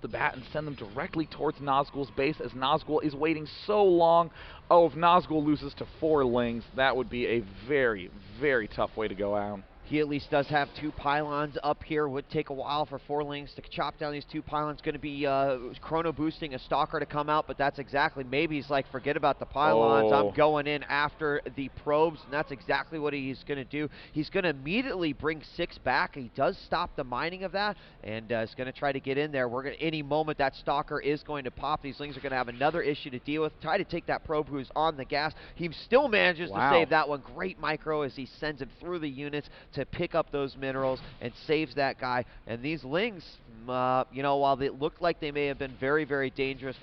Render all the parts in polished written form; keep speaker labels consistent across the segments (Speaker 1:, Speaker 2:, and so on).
Speaker 1: the bat and send them directly towards Nazgul's base, as Nazgul is waiting so long. Oh, if Nazgul loses to 4 lings, that would be a very, very tough way to go out.
Speaker 2: He at least does have 2 pylons up here. Would take a while for 4 lings to chop down these 2 pylons. Going to be chrono boosting a stalker to come out, but that's exactly, maybe he's like, forget about the pylons. I'm going in after the probes, and that's exactly what he's going to do. He's going to immediately bring 6 back. He does stop the mining of that, and is going to try to get in there. We're going to, any moment that stalker is going to pop. These lings are going to have another issue to deal with. Try to take that probe who's on the gas. He still manages to save that one. Great micro as he sends him through the units to pick up those minerals and saves that guy. And these lings, you know, while they looked like they may have been very, very dangerous,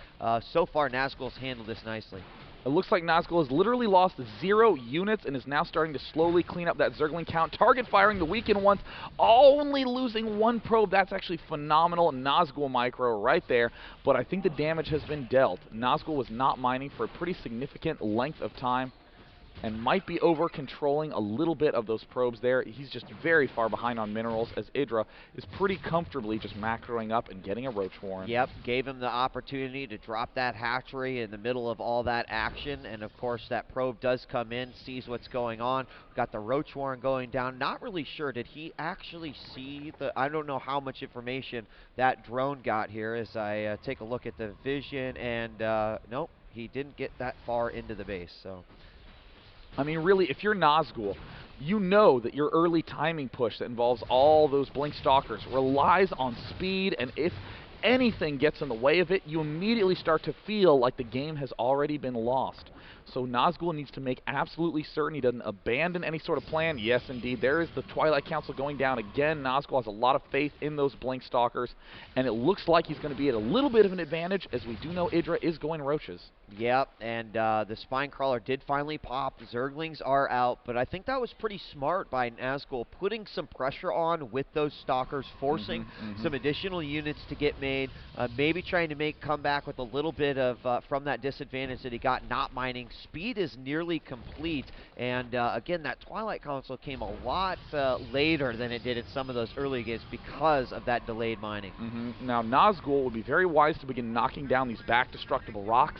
Speaker 2: so far Nazgul's handled this nicely.
Speaker 1: It looks like Nazgul has literally lost 0 units and is now starting to slowly clean up that Zergling count. Target firing the weakened ones, only losing 1 probe. That's actually phenomenal. Nazgul micro right there, but I think the damage has been dealt. Nazgul was not mining for a pretty significant length of time and might be over-controlling a little bit of those probes there. He's just very far behind on minerals, as Idra is pretty comfortably just macroing up and getting a Roach Warren.
Speaker 2: Yep, gave him the opportunity to drop that hatchery in the middle of all that action, and of course that probe does come in, sees what's going on. Got the Roach Warren going down. Not really sure, did he actually see the, I don't know how much information that drone got here as I take a look at the vision, and nope, he didn't get that far into the base, so.
Speaker 1: I mean, really, if you're Nazgul, you know that your early timing push that involves all those Blink Stalkers relies on speed, and if anything gets in the way of it, you immediately start to feel like the game has already been lost. So Nazgul needs to make absolutely certain he doesn't abandon any sort of plan. Yes, indeed, there is the Twilight Council going down again. Nazgul has a lot of faith in those Blink Stalkers, and it looks like he's going to be at a little bit of an advantage, as we do know Idra is going Roaches.
Speaker 2: Yep, and the Spine Crawler did finally pop. Zerglings are out, but I think that was pretty smart by Nazgul, putting some pressure on with those Stalkers, forcing some additional units to get made, maybe trying to make comeback with a little bit of, from that disadvantage that he got not mining. Speed is nearly complete, and again, that Twilight Council came a lot later than it did in some of those early games because of that delayed mining.
Speaker 1: Now, Nazgul would be very wise to begin knocking down these back-destructible rocks.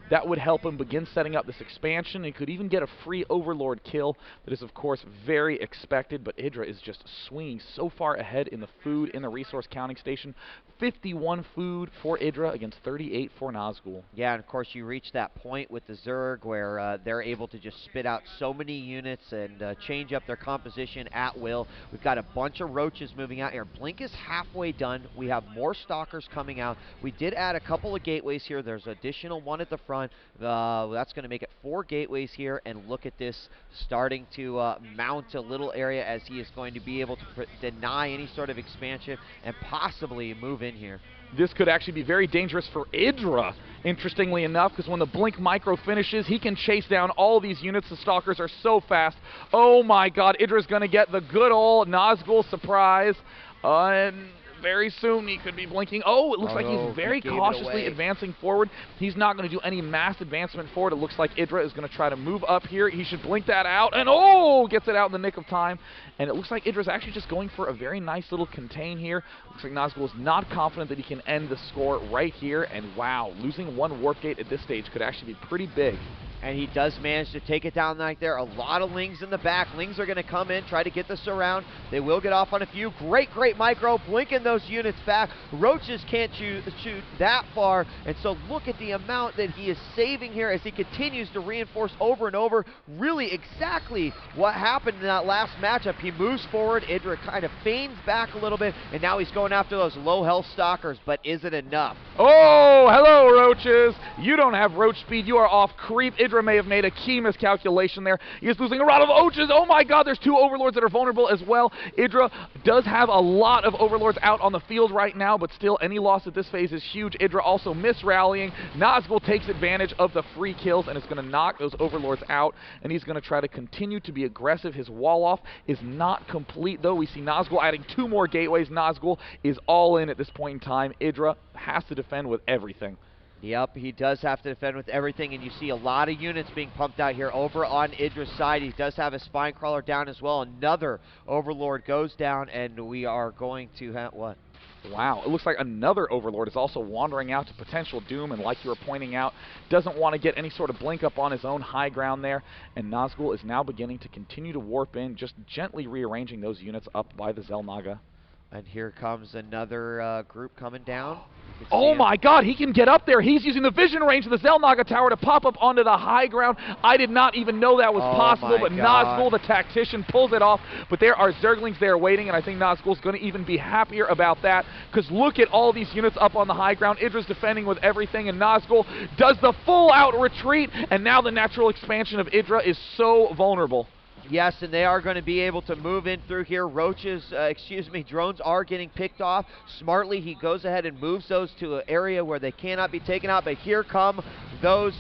Speaker 1: That would help him begin setting up this expansion. He could even get a free Overlord kill. That is, of course, very expected, but Idra is just swinging so far ahead in the food in the resource counting station. 51 food for Idra against 38 for Nazgul.
Speaker 2: Yeah, and of course you reach that point with the Zerg where they're able to just spit out so many units and change up their composition at will. We've got a bunch of Roaches moving out here. Blink is halfway done. We have more Stalkers coming out. We did add a couple of gateways here. There's an additional one at the front. That's going to make it 4 gateways here, and look at this starting to mount a little area as he is going to be able to deny any sort of expansion and possibly move in here.
Speaker 1: This could actually be very dangerous for Idra, interestingly enough, because when the Blink micro finishes, he can chase down all these units. The Stalkers are so fast. Oh my god, Idra's going to get the good old Nazgul surprise. And very soon he could be blinking. Oh, it looks like he's very cautiously advancing forward. He's not going to do any mass advancement forward. It looks like Idra is going to try to move up here. He should blink that out, and oh, gets it out in the nick of time. And it looks like Idra's actually just going for a very nice little contain here. Looks like Nazgul is not confident that he can end the score right here, and wow, losing 1 warp gate at this stage could actually be pretty big.
Speaker 2: And he does manage to take it down right there. A lot of Lings in the back. Lings are going to come in, try to get this around. They will get off on a few. Great micro, blinking those units back. Roaches can't shoot that far, and so look at the amount that he is saving here as he continues to reinforce over and over. Really exactly what happened in that last matchup. He moves forward. Idra kind of feigns back a little bit, and now he's going after those low health Stalkers, but is it enough?
Speaker 1: Oh, hello, Roaches. You don't have Roach speed. You are off creep. Idra may have made a key miscalculation there. He is losing a lot of Roaches. Oh my god, there's 2 Overlords that are vulnerable as well. Idra does have a lot of Overlords out on the field right now, but still, any loss at this phase is huge. Idra also misrallying. Nazgul takes advantage of the free kills and is going to knock those Overlords out, and he's going to try to continue to be aggressive. His wall off is not complete, though. We see Nazgul adding 2 more gateways. Nazgul is all in at this point in time. Idra has to defend with everything.
Speaker 2: Yep, he does have to defend with everything, and you see a lot of units being pumped out here over on Idra's side. He does have a Spine Crawler down as well. Another Overlord goes down, and we are going to have, what?
Speaker 1: Wow, it looks like another Overlord is also wandering out to potential doom, and like you were pointing out, doesn't want to get any sort of blink up on his own high ground there, and Nazgul is now beginning to continue to warp in, just gently rearranging those units up by the Xel'Naga.
Speaker 2: And here comes another group coming down.
Speaker 1: Oh my god, he can get up there. He's using the vision range of the Xel'Naga tower to pop up onto the high ground. I did not even know that was possible, but Nazgul, the tactician, pulls it off. But there are Zerglings there waiting, and I think Nazgul's going to even be happier about that, because look at all these units up on the high ground. Idra's defending with everything, and Nazgul does the full-out retreat, and now the natural expansion of Idra is so vulnerable.
Speaker 2: Yes, and they are going to be able to move in through here. Drones are getting picked off. Smartly, he goes ahead and moves those to an area where they cannot be taken out. But here come those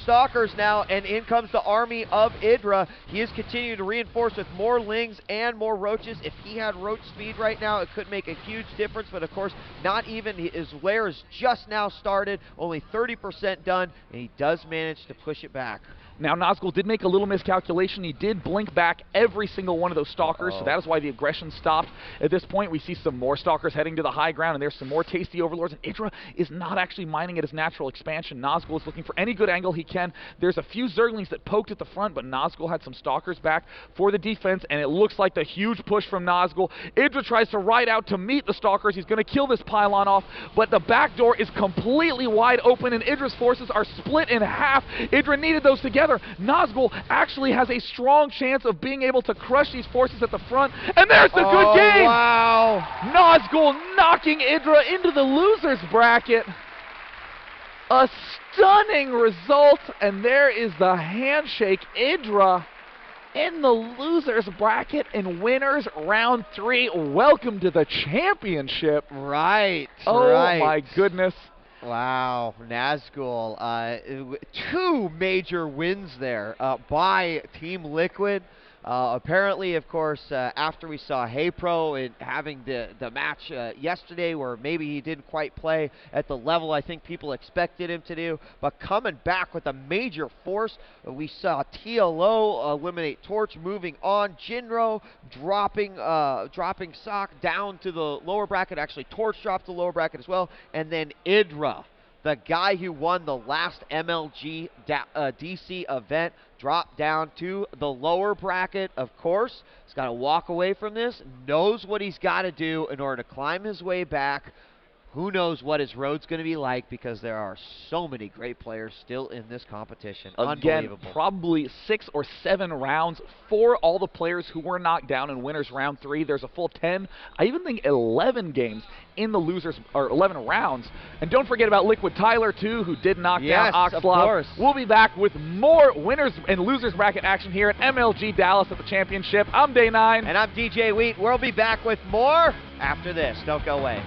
Speaker 2: stalkers now, and in comes the army of Idra. He is continuing to reinforce with more lings and more roaches. If he had roach speed right now, it could make a huge difference. But of course, not even. His lair is just now started, only 30% done, and he does manage to push it back.
Speaker 1: Now, Nazgul did make a little miscalculation. He did blink back every single one of those stalkers, so that is why the aggression stopped. At this point, we see some more stalkers heading to the high ground, and there's some more tasty overlords, and Idra is not actually mining at his natural expansion. Nazgul is looking for any good angle he can. There's a few Zerglings that poked at the front, but Nazgul had some stalkers back for the defense, and it looks like the huge push from Nazgul. Idra tries to ride out to meet the stalkers. He's going to kill this pylon off, but the back door is completely wide open, and Idra's forces are split in half. Idra needed those together. Nazgul actually has a strong chance of being able to crush these forces at the front, and there's the good game!
Speaker 2: Wow!
Speaker 1: Nazgul knocking Idra into the losers bracket. A stunning result, and there is the handshake. Idra in the losers bracket in winners round 3. Welcome to the championship.
Speaker 2: Right.
Speaker 1: Oh my goodness.
Speaker 2: Wow, Nazgul, 2 major wins there by Team Liquid. Apparently, of course, after we saw HeyPro and having the match yesterday where maybe he didn't quite play at the level I think people expected him to do, but coming back with a major force, we saw TLO eliminate Torch, moving on, Jinro dropping Sock down to the lower bracket, actually Torch dropped the lower bracket as well, and then Idra, the guy who won the last MLG DC event, dropped down to the lower bracket. Of course, he's got to walk away from this, knows what he's got to do in order to climb his way back. Who knows what his road's going to be like, because there are so many great players still in this competition.
Speaker 1: Again,
Speaker 2: Unbelievable.
Speaker 1: probably 6 or 7 rounds for all the players who were knocked down in winners round 3. There's a full 10, I even think 11 games in the losers, or 11 rounds. And don't forget about Liquid Tyler, too, who did knock down Oxlaw.
Speaker 2: Of course.
Speaker 1: We'll be back with more winners and losers bracket action here at MLG Dallas at the championship. I'm Day 9.
Speaker 2: And I'm DJ Wheat. We'll be back with more after this. Don't go away.